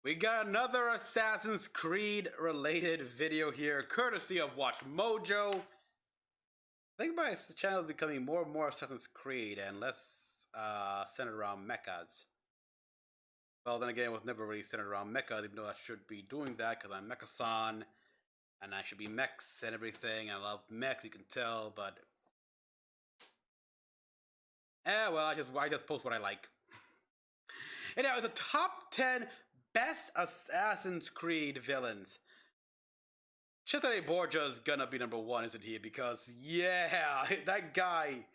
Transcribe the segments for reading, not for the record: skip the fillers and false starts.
We got another Assassin's Creed related video here, courtesy of Watch Mojo. I think my channel is becoming more and more Assassin's Creed and less centered around mechas. Well, then again, it was never really centered around mechas, even though I should be doing that because I'm Mecha-san and I should be mechs and everything. I love mechs, you can tell, but well, I just post what I like. Anyhow, it's a top 10 best Assassin's Creed villains. Cesare Borgia's gonna be number one, isn't he? Because, yeah, that guy.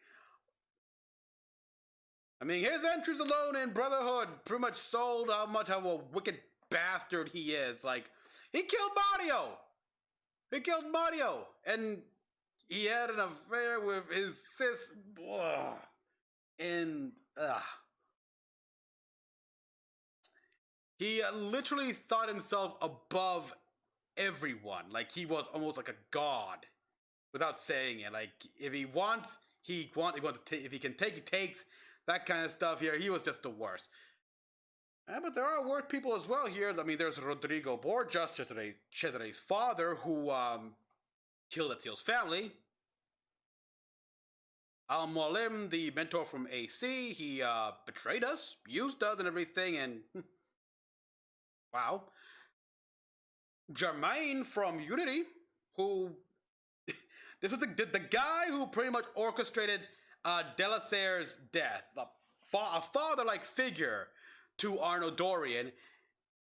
I mean, his entrance alone in Brotherhood pretty much sold how much of a wicked bastard he is. Like, he killed Mario! He killed Mario! And he had an affair with his sis. Ugh. And, he literally thought himself above everyone. Like, he was almost like a god without saying it. Like, if he wants, if he can take, he takes. That kind of stuff here. He was just the worst. But there are worse people as well here. I mean, there's Rodrigo Borgia, Cesare's father, who killed Ezio's family. Al-Mualim, the mentor from AC, he betrayed us, used us and everything, and wow. Germain from Unity, who this is the guy who pretty much orchestrated Delasaire's death, a father-like figure to Arno Dorian,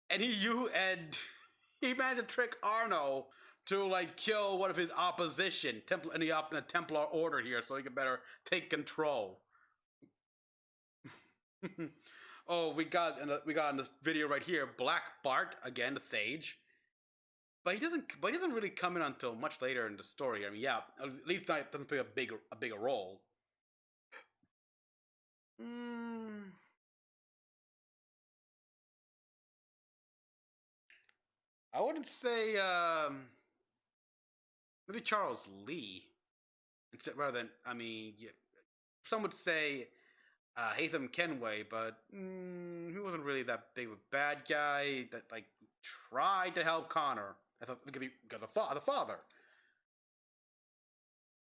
and he managed to trick Arno to like kill one of his opposition, in the Templar Order here, so he could better take control. Oh, we got in this video right here, Black Bart again, the sage. But he doesn't really come in until much later in the story. I mean, yeah, at least it doesn't play a bigger role. I wouldn't say maybe Charles Lee, rather than, I mean, yeah, some would say Haytham Kenway, but he wasn't really that big of a bad guy that like tried to help Connor because the father.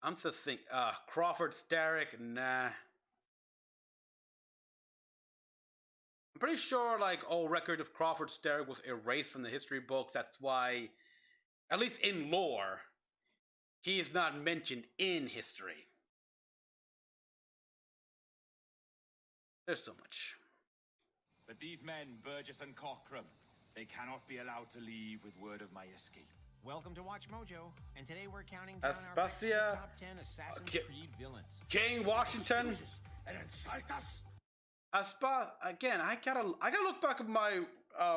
I'm just thinking, Crawford Starrick, nah. I'm pretty sure, like, all record of Crawford Starrick was erased from the history books. That's why, at least in lore, he is not mentioned in history. There's so much. But these men, Burgess and Cockram, they cannot be allowed to leave with word of my escape. Welcome to Watch Mojo, and today we're counting down our top 10 Assassin's Creed villains. King Washington. And insult us. Again, I gotta look back at my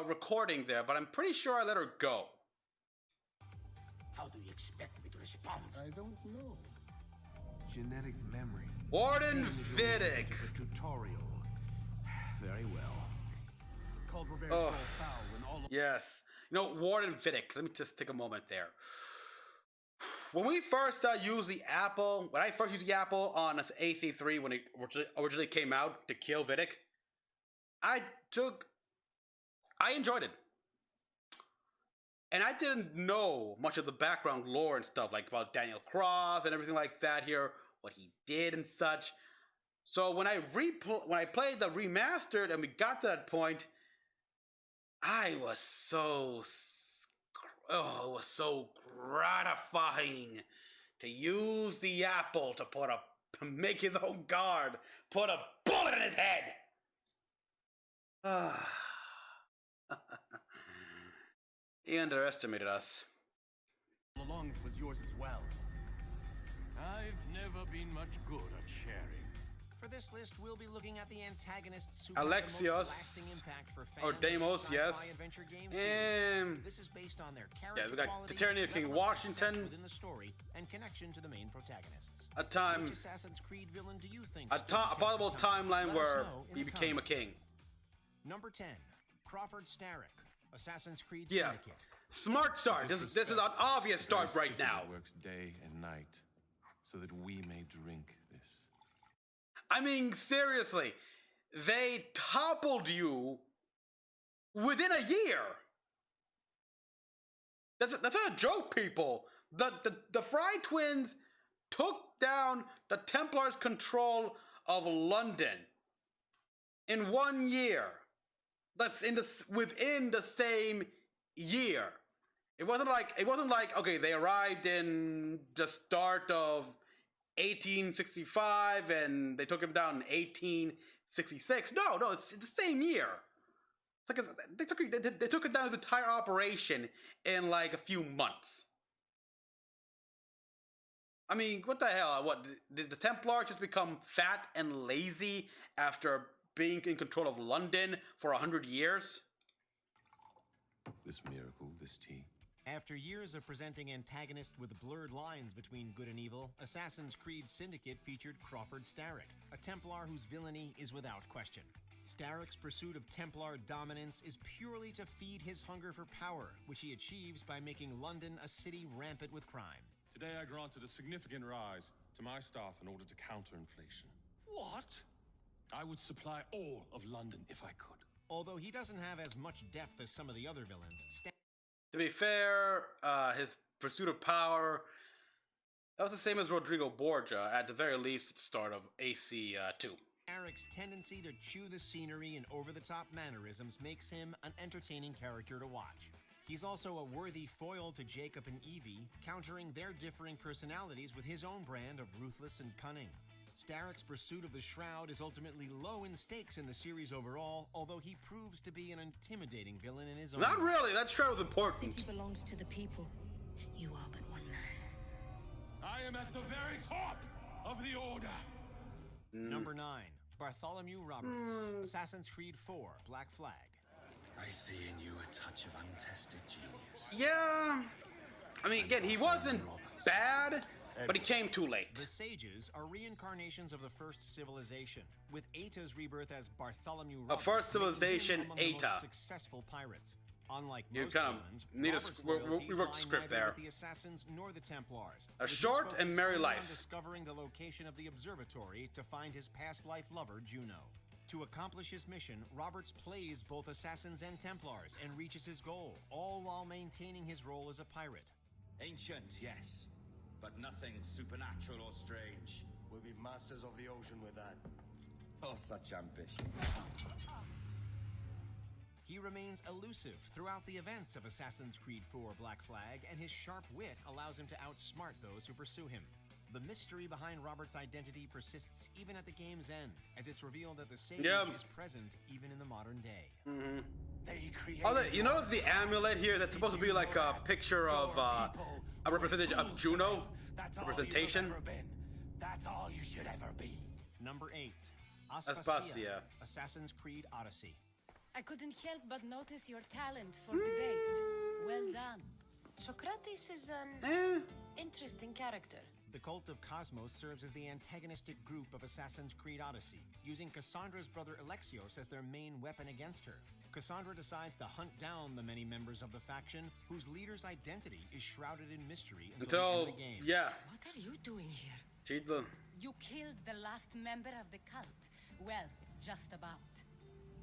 recording there, but I'm pretty sure I let her go. How do you expect me to respond? I don't know. Genetic memory. Warden Vidic. Tutorial. Very well. Called Oh, yes. You know, Warden Vidic. Let me just take a moment there. When we first used the apple, when I first used the apple on AC3 when it originally came out to kill Vidic, I enjoyed it. And I didn't know much of the background lore and stuff, like about Daniel Cross and everything like that here, what he did and such. So when I played the remastered and we got to that point, I was so... Oh, it was so gratifying to use the apple to make his own guard, put a bullet in his head. He underestimated us. Along it was yours as well. I've never been much good at sharing. For this list, we'll be looking at the antagonists who Alexios, have the most lasting impact for fans or Deimos, of yes. adventure games. And this is based on their character we got qualities, Titania King level of Washington. success within the story, and connection to the main protagonists. A time, Which Assassin's Creed villain do you think a possible timeline where he became a king. Number 10, Crawford Starrick, Assassin's Creed Yeah. Syndicate. Smart start. This is an obvious start right now. Works day and night so that we may drink this. I mean, seriously, they toppled you within a year. That's not a joke, people. The Fry twins took down the Templars' control of London in 1 year. That's within the same year. It wasn't like okay, they arrived in the start of 1865 and they took him down in 1866. No, it's the same year. It's like they took it down the entire operation in like a few months. I mean, what the hell? What did the Templars just become fat and lazy after being in control of London for 100 years? This miracle, this tea. After years of presenting antagonists with blurred lines between good and evil, Assassin's Creed Syndicate featured Crawford Starrick, a Templar whose villainy is without question. Starrick's pursuit of Templar dominance is purely to feed his hunger for power, which he achieves by making London a city rampant with crime. Today I granted a significant rise to my staff in order to counter inflation. What? I would supply all of London if I could. Although he doesn't have as much depth as some of the other villains, to be fair, his pursuit of power, that was the same as Rodrigo Borgia, at the very least at the start of AC2. Starrick's tendency to chew the scenery and over-the-top mannerisms makes him an entertaining character to watch. He's also a worthy foil to Jacob and Evie, countering their differing personalities with his own brand of ruthless and cunning. Starrick's pursuit of the Shroud is ultimately low in stakes in the series overall, although he proves to be an intimidating villain in his own Not way. really, that Shroud was important. The city belongs to the people. You are but one man. I am at the very top of the order. Number 9. Bartholomew Roberts, Assassin's Creed 4, Black Flag. I see in you a touch of untested genius. Yeah, I mean, again, he wasn't bad, but he came too late. The Sages are reincarnations of the first civilization, with Ata's rebirth as Bartholomew Roberts. First civilization, among the most Ata. Successful pirates. Unlike You most kind of villains, need a Robert's we loyalties wrote the lie script neither there. with the Assassins nor the Templars. A with his short and focus merry only on life. discovering the location of the observatory to find his past life lover, Juno. To accomplish his mission, Roberts plays both Assassins and Templars and reaches his goal, all while maintaining his role as a pirate. Ancient, yes, but nothing supernatural or strange. We'll be masters of the ocean with that. Oh, such ambition. He remains elusive throughout the events of Assassin's Creed 4 Black Flag, and his sharp wit allows him to outsmart those who pursue him. The mystery behind Robert's identity persists even at the game's end, as it's revealed that the Sage is present even in the modern day. You notice the amulet here that's supposed to be like a picture of a representation of Juno? Representation? That's all you should ever be. Number 8. Aspasia. Assassin's Creed Odyssey. I couldn't help but notice your talent for debate. Well done. Socrates is an interesting character. The Cult of Cosmos serves as the antagonistic group of Assassin's Creed Odyssey, using Cassandra's brother Alexios as their main weapon against her. Cassandra decides to hunt down the many members of the faction, whose leader's identity is shrouded in mystery until the end of the game. What are you doing here? She's the... You killed the last member of the cult. Well, just about.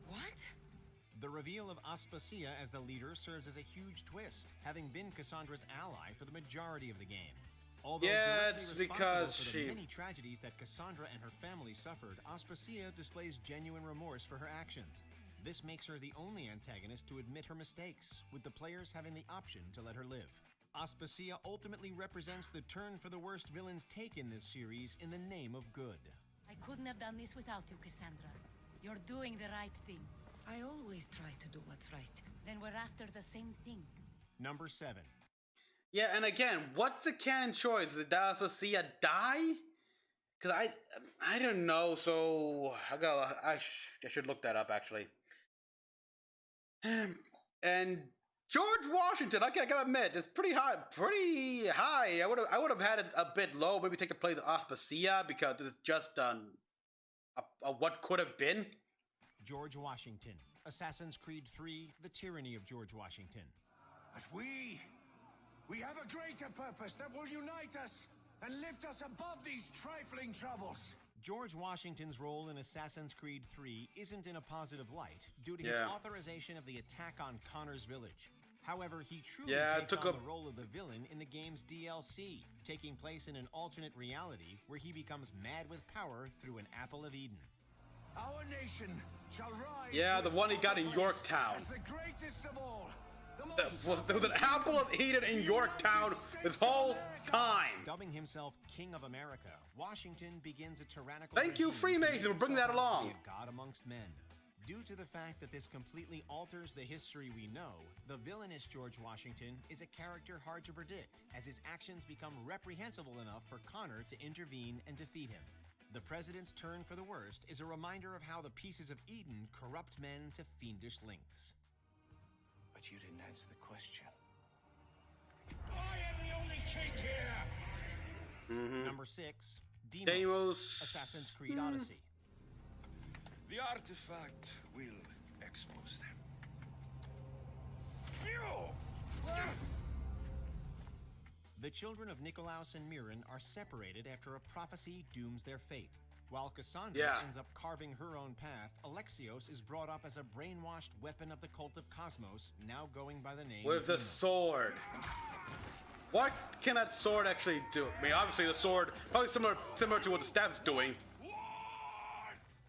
What? The reveal of Aspasia as the leader serves as a huge twist, having been Cassandra's ally for the majority of the game. Although it's directly because responsible for the many tragedies that Cassandra and her family suffered, Aspasia displays genuine remorse for her actions. This makes her the only antagonist to admit her mistakes, with the players having the option to let her live. Aspasia ultimately represents the turn for the worst villains take in this series in the name of good. I couldn't have done this without you, Cassandra. You're doing the right thing. I always try to do what's right. Then we're after the same thing. Number 7. Yeah, and again, what's the canon choice? Did Aspasia die? Because I don't know, so I should look that up, actually. And George Washington, I gotta admit, it's pretty high. I would have had it a bit low, maybe take the place of Aspasia, because this is just a what could have been. George Washington, Assassin's Creed 3, The Tyranny of George Washington. But we have a greater purpose that will unite us and lift us above these trifling troubles. George Washington's role in Assassin's Creed 3 isn't in a positive light due to his authorization of the attack on Connor's village. However, he truly takes on the role of the villain in the game's DLC, taking place in an alternate reality where he becomes mad with power through an Apple of Eden. Our nation shall rise. Yeah, the one he got in Yorktown. As the greatest of all. There was an Apple of Eden in Yorktown this whole time. Dubbing himself King of America, Washington begins a tyrannical. Thank you, Freemason, for bringing that along. A god amongst men. Due to the fact that this completely alters the history we know, the villainous George Washington is a character hard to predict, as his actions become reprehensible enough for Connor to intervene and defeat him. The president's turn for the worst is a reminder of how the pieces of Eden corrupt men to fiendish lengths. But you didn't answer the question. I am the only king here! Number 6, Deimos, Assassin's Creed Odyssey. The artifact will expose them. The children of Nikolaos and Mirren are separated after a prophecy dooms their fate. While Cassandra ends up carving her own path, Alexios is brought up as a brainwashed weapon of the cult of Cosmos, now going by the name with the sword. What can that sword actually do? I mean, obviously the sword, probably similar to what the staff is doing.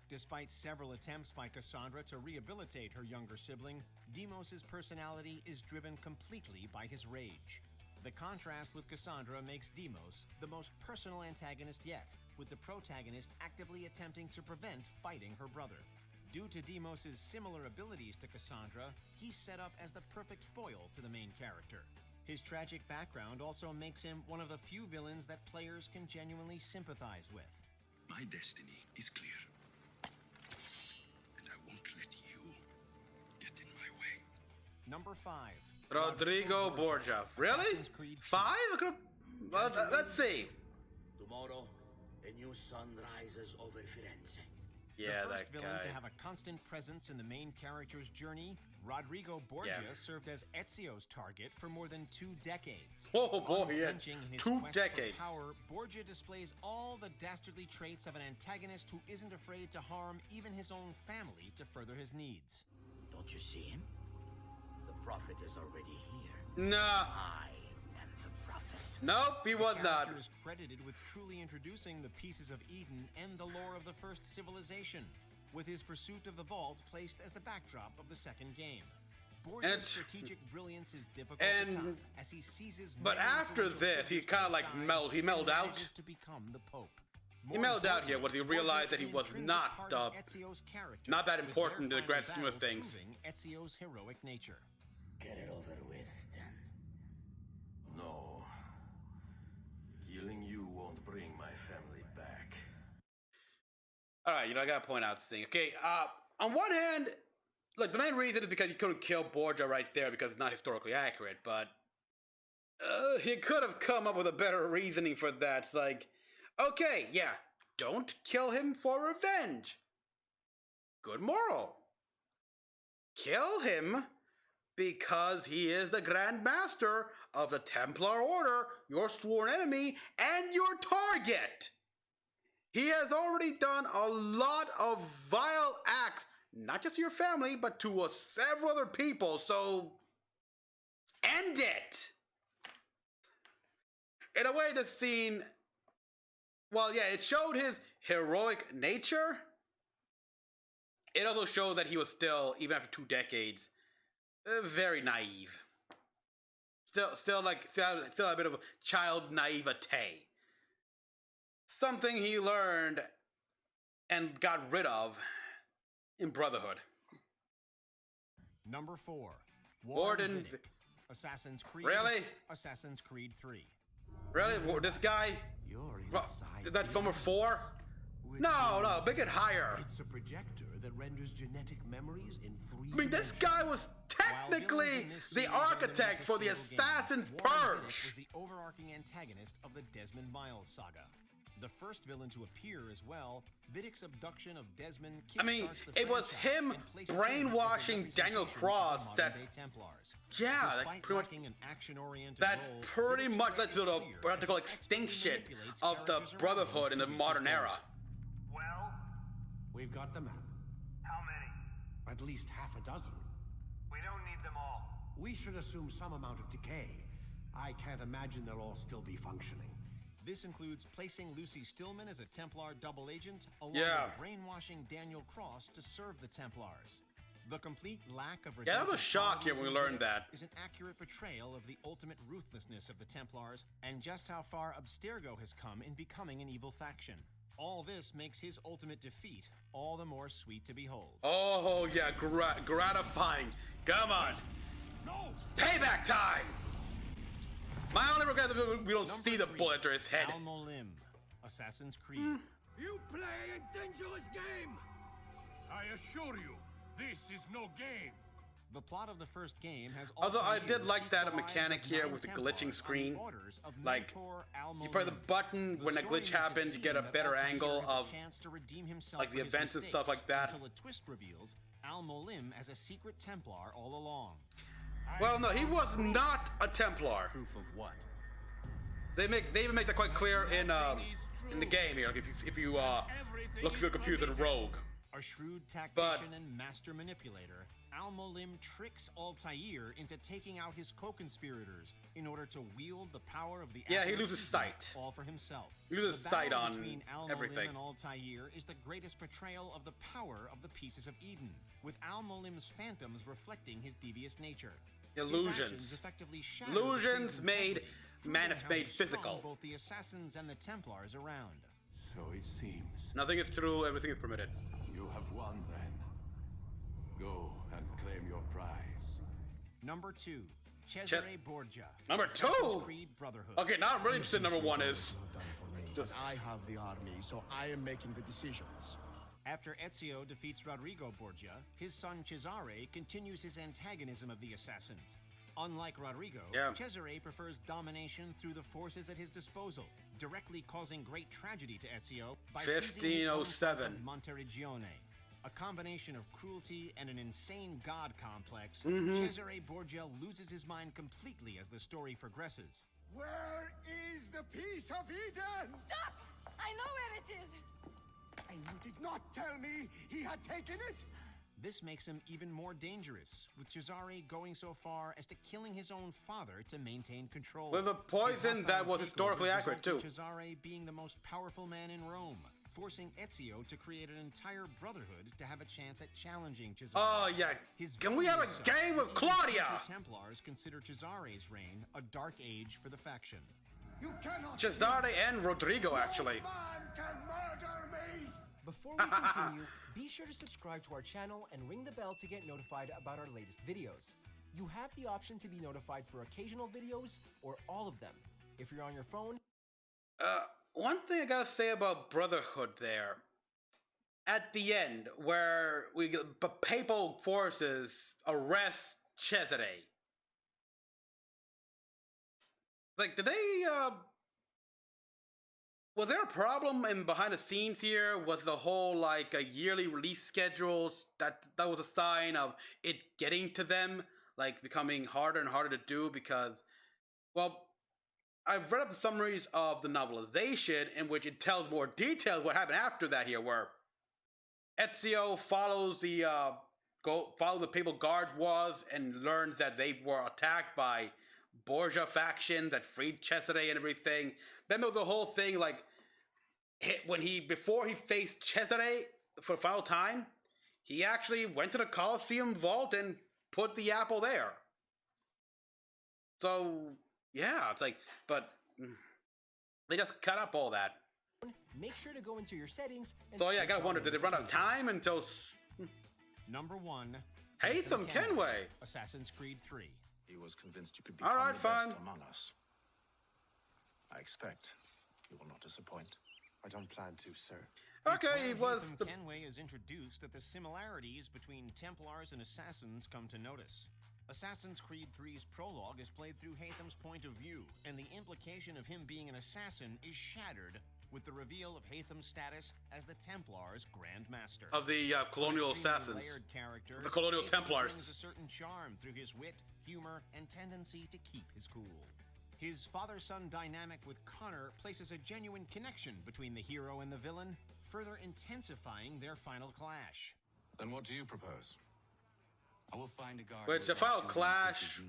Despite several attempts by Cassandra to rehabilitate her younger sibling, Deimos' personality is driven completely by his rage. The contrast with Cassandra makes Deimos the most personal antagonist yet, with the protagonist actively attempting to prevent fighting her brother. Due to Deimos' similar abilities to Cassandra, he's set up as the perfect foil to the main character. His tragic background also makes him one of the few villains that players can genuinely sympathize with. My destiny is clear. And I won't let you get in my way. Number 5. Rodrigo Borgia. Really? 5? Let's see. Tomorrow, a new sun rises over Firenze. Yeah, the first that villain guy. to have a constant presence in the main character's journey, Rodrigo Borgia served as Ezio's target for more than 2 decades. Oh boy, yeah, Unflinching in his 2 quest decades. for power, Borgia displays all the dastardly traits of an antagonist who isn't afraid to harm even his own family to further his needs. Don't you see him? The prophet is already here. Nah. I am the prophet. Nope, he was The not. character is credited with truly introducing the pieces of Eden and the lore of the first civilization, with his pursuit of the vault placed as the backdrop of the second game. Borgia's strategic brilliance is difficult to top as he seizes. But after this, he kind of like mellowed out. To become the Pope. He mellowed out here once he realized that he was not that important in the grand scheme of things. Ezio's heroic nature. Get it over with, then. No. Killing you won't bring my family back. Alright, I gotta point out this thing. Okay, on one hand, look, the main reason is because he couldn't kill Borgia right there because it's not historically accurate, but he could have come up with a better reasoning for that. It's like, okay, yeah, don't kill him for revenge. Good moral. Kill him because he is the Grand Master of the Templar Order, your sworn enemy, and your target. He has already done a lot of vile acts, not just to your family, but to several other people, so end it! In a way, this scene, well, yeah, it showed his heroic nature. It also showed that he was still, even after 2 decades, very naive. Still a bit of a child naivete. Something he learned and got rid of in Brotherhood. Number 4. Warden Vidic. Assassin's Creed. Really? Assassin's Creed 3. Really? This guy? Is that number 4? No, make it higher. It's a projector that renders genetic memories in 3D. I mean, this guy was technically the architect for the Assassin's Purge. Was the overarching antagonist of the Desmond Miles saga. The first villain to appear as well, Vidic's abduction of Desmond kickstarts I mean, the it was franchise him and places brainwashing him as the Daniel representation Cross of the that, modern-day Templars. yeah, Despite that pretty much, lacking an action-oriented that role, pretty Vidic's much led to the clear practical as he extinction expertly of the manipulates Brotherhood in the characters around modern him to era. We've got the map. How many? At least half a dozen. We don't need them all. We should assume some amount of decay. I can't imagine they'll all still be functioning. This includes placing Lucy Stillman as a Templar double agent, along Yeah. with brainwashing Daniel Cross to serve the Templars. The complete lack of Yeah, that was a shock here when we learned that. is an accurate portrayal of the ultimate ruthlessness of the Templars and just how far Abstergo has come in becoming an evil faction. All this makes his ultimate defeat all the more sweet to behold. Oh, yeah, gratifying. Come on. No! Payback time! My only regret is that we don't Number see the 3, bullet through his head. Al-Molim, Assassin's Creed. You play a dangerous game! I assure you, this is no game. The plot of the first game has Although I Altair did like seeks that the lives mechanic of here 9 with the Templars glitching on the screen. orders of Like, Mentor you press the Al-Molim. button when a story glitch makes it happens, you get a seem that better Altair angle has a of chance to redeem himself like the for his events and stuff mistakes like that. Until a twist reveals Al-Molim as a secret Templar all along. Well, no, he was not a Templar. Proof of what? They even make that quite clear in the game here. Like if you look through the computer in Rogue. A shrewd tactician But- and master manipulator, Al-Molim tricks Altair into taking out his co-conspirators in order to wield the power of the Yeah, he Apple of loses Eden sight. all for himself. He loses The sight battle on between Al-Molim everything. and Altair is the greatest portrayal of the power of the pieces of Eden, with Al-Molim's phantoms reflecting his devious nature. His Illusions. actions effectively shatter the Illusions faith of made integrity, proving how made strong physical. both the assassins and the Templars around. So it seems. Nothing is true, everything is permitted. You have won then. Go and claim your prize. Number 2, Cesare Borgia. Number Assassin's 2? Creed Brotherhood. Okay, now I'm really interested in number 1 is. But I have the army, so I am making the decisions. After Ezio defeats Rodrigo Borgia, his son Cesare continues his antagonism of the assassins. Unlike Rodrigo, Yeah. Cesare prefers domination through the forces at his disposal, directly causing great tragedy to Ezio by seizing his own 1507. of Monteregione. A combination of cruelty and an insane god complex, Mm-hmm. Cesare Borgia loses his mind completely as the story progresses. Where is the piece of Eden? Stop! I know where it is! And you did not tell me he had taken it? This makes him even more dangerous, with Cesare going so far as to killing his own father to maintain control. With a His poison that hostile was historically takeover accurate, too. resulted in Cesare being the most powerful man in Rome, forcing Ezio to create an entire brotherhood to have a chance at challenging Cesare. Oh, yeah. His Can we have a villainy is game such with that even Claudia? future Templars consider Cesare's reign a dark age for the faction. You cannot. Cesare and Rodrigo, actually. No man can murder me. Before we continue, be sure to subscribe to our channel and ring the bell to get notified about our latest videos. You have the option to be notified for occasional videos or all of them. If you're on your phone, One thing I gotta say about Brotherhood there. At the end, where papal forces arrest Cesare. Like, did they, was there a problem in behind the scenes here? Was the whole, like, a yearly release schedule that was a sign of it getting to them? Like, becoming harder and harder to do because, well, I've read up the summaries of the novelization in which it tells more details what happened after that here, where Ezio follows the papal guard was and learns that they were attacked by Borgia faction that freed Cesare and everything. Then there was a whole thing like before he faced Cesare for the final time, he actually went to the Colosseum vault and put the apple there. So yeah, it's like, but they just cut up all that. make sure to go into your settings and So yeah, I switch gotta on wonder, did it run out of time until Number 1, Haytham Kenway? Assassin's Creed 3. He was convinced you could All become right, the fine. best among us. I expect you will not disappoint. I don't plan to, sir. Okay, it was Haytham the Kenway is introduced that the similarities between Templars and Assassins come to notice. Assassin's Creed 3's prologue is played through Haytham's point of view, and the implication of him being an assassin is shattered with the reveal of Haytham's status as the Templars' Grand Master. of the colonial An extremely assassins. layered character, The colonial Haytham Templars. brings a certain charm through his wit, humor, and tendency to keep his cool. His father-son dynamic with Connor places a genuine connection between the hero and the villain, further intensifying their final clash. Then what do you propose? I will find a guard. Which the final clash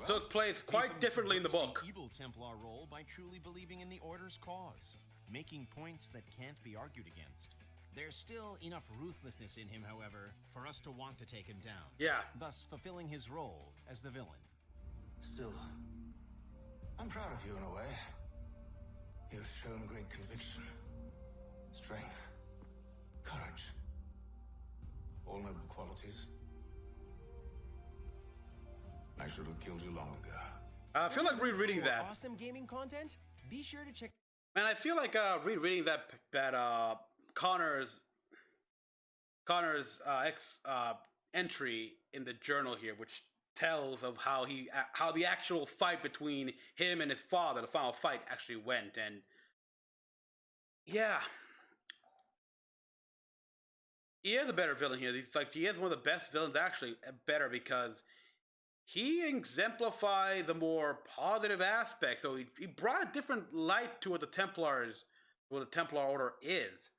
took place quite differently in the book. The evil Templar role by truly believing in the Order's cause, making points that can't be argued against. There's still enough ruthlessness in him, however, for us to want to take him down. Yeah. Thus fulfilling his role as the villain. Still, I'm proud of you in a way. You've shown great conviction, strength, courage. All noble qualities. I should have killed you long ago. I feel like rereading For that. awesome gaming content? Be sure to check. Man, I feel like rereading that Connor's entry in the journal here, which tells of how the actual fight between him and his father, the final fight, actually went, and yeah, he is a better villain here. He is one of the best villains, actually, better because he exemplified the more positive aspects. So he brought a different light to what the Templar Order is,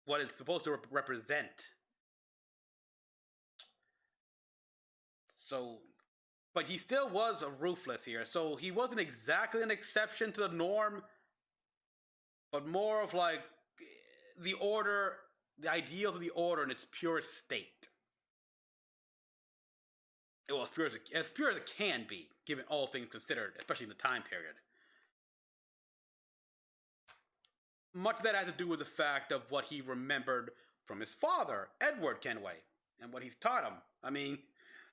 what it's supposed to represent. So, but he still was ruthless here. So he wasn't exactly an exception to the norm, but more of like the Order, the ideals of the Order in its purest state. Well, as pure as it can be, given all things considered, especially in the time period. Much of that had to do with the fact of what he remembered from his father, Edward Kenway, and what he's taught him. I mean,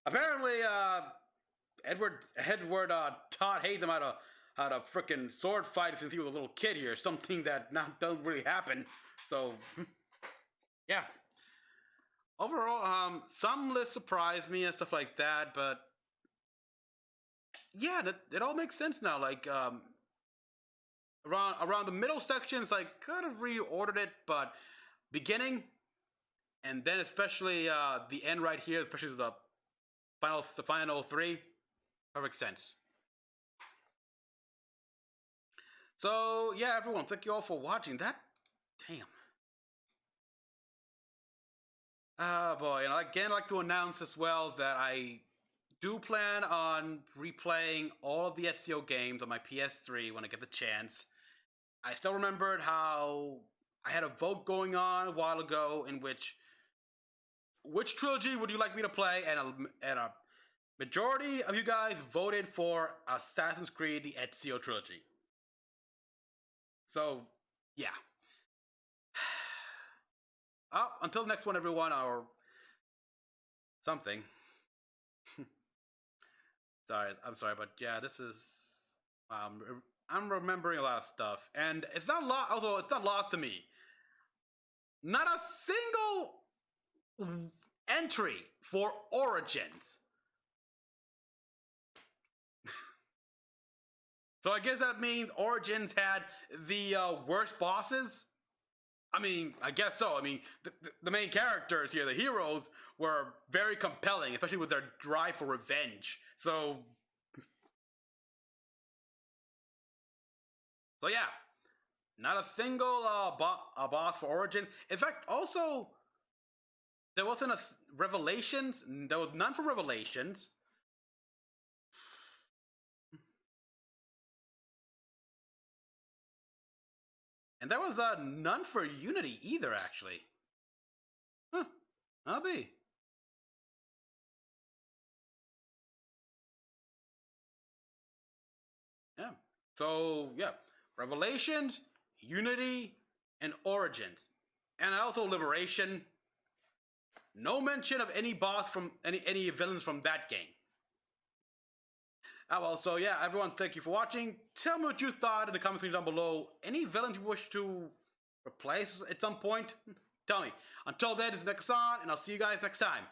apparently, Edward taught Haytham how to frickin' sword fight since he was a little kid here. Something that doesn't really happen. So, yeah. Overall, some lists surprised me and stuff like that, but yeah, it all makes sense now. Like, around the middle sections, I kind of reordered it, but beginning, and then especially the end right here, especially the final three, perfect sense. So yeah, everyone, thank you all for watching that. Damn. Oh boy, and again, I'd like to announce as well that I do plan on replaying all of the Ezio games on my PS3 when I get the chance. I still remembered how I had a vote going on a while ago in which trilogy would you like me to play, and a majority of you guys voted for Assassin's Creed: The Ezio Trilogy. So, yeah. Until the next one, everyone, or something. I'm sorry, but yeah, this is I'm remembering a lot of stuff, and it's not lost. Although it's not lost to me. Not a single entry for Origins. So I guess that means Origins had the worst bosses. I mean, I guess so. I mean, the main characters here, the heroes, were very compelling, especially with their drive for revenge. So yeah, not a single boss for Origins. In fact, also, there wasn't Revelations. There was none for Revelations. And there was none for Unity either, actually. Huh. I'll be. Yeah. So, yeah. Revelations, Unity, and Origins. And also Liberation. No mention of any boss from any villains from that game. Well, so yeah, everyone, thank you for watching. Tell me what you thought in the comment section down below. Any villains you wish to replace at some point? Tell me. Until then, this is Mecha-san, and I'll see you guys next time.